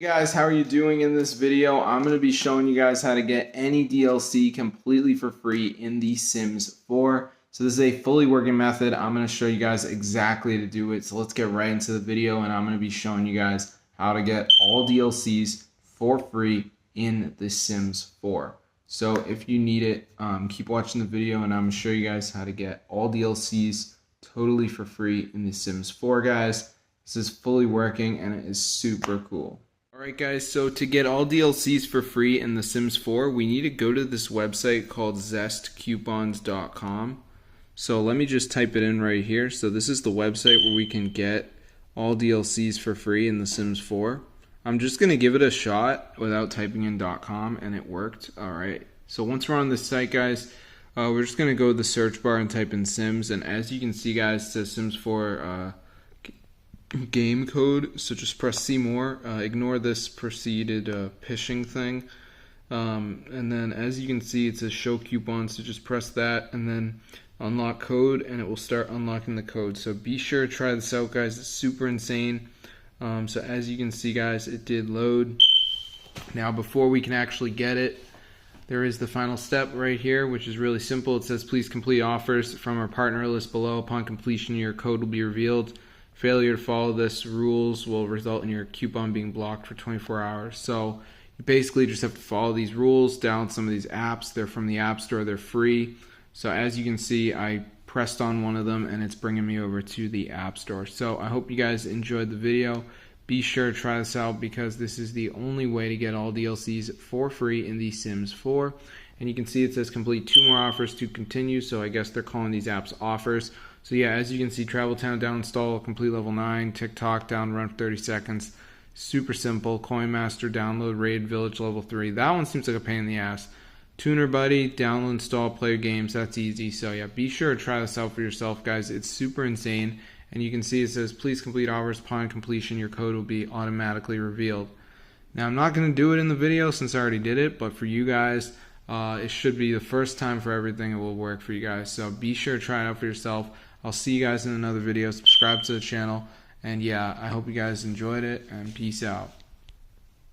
Hey guys, how are you doing? In this video, I'm going to be showing you guys how to get any DLC completely for free in The Sims 4. So this is a fully working method. I'm going to show you guys exactly how to do it. So let's get right into the video, and I'm going to be showing you guys how to get all DLCs for free in The Sims 4. So if you need it, keep watching the video, and I'm going to show you guys how to get all DLCs totally for free in The Sims 4, guys. This is fully working, and it is super cool. Alright guys, so to get all DLCs for free in The Sims 4, we need to go to this website called zestcoupons.com. So let me just type it in right here. So this is the website where we can get all DLCs for free in The Sims 4. I'm just going to give it a shot without typing in .com, and it worked. Alright, so once we're on this site, guys, we're just going to go to the search bar and type in Sims. And as you can see, guys, it says Sims 4 game code, so just press see more. Ignore this preceded phishing thing, and then as you can see it says show coupons, so just press that and then unlock code, and it will start unlocking the code. So be sure to try this out, guys. It's super insane. So as you can see, guys, it did load. Now before we can actually get it, there is the final step right here, which is really simple. It says please complete offers from our partner list below. Upon completion, your code will be revealed. Failure to follow this rules will result in your coupon being blocked for 24 hours. So you basically just have to follow these rules, download some of these apps. They're from the App Store, they're free. So as you can see, I pressed on one of them and it's bringing me over to the App Store. So I hope you guys enjoyed the video. Be sure to try this out because this is the only way to get all DLCs for free in The Sims 4. And you can see it says complete 2 more offers to continue, so I guess they're calling these apps offers. So yeah, as you can see, Travel Town down install, complete level 9, TikTok down run for 30 seconds. Super simple. Coin Master download, Raid Village level 3. That one seems like a pain in the ass. Tuner Buddy, download, install, play games. That's easy. So yeah, be sure to try this out for yourself, guys. It's super insane. And you can see it says please complete offers. Upon completion, your code will be automatically revealed. Now I'm not going to do it in the video since I already did it, but for you guys, it should be the first time for everything. It will work for you guys. So be sure to try it out for yourself. I'll see you guys in another video. Subscribe to the channel. And yeah, I hope you guys enjoyed it, and peace out.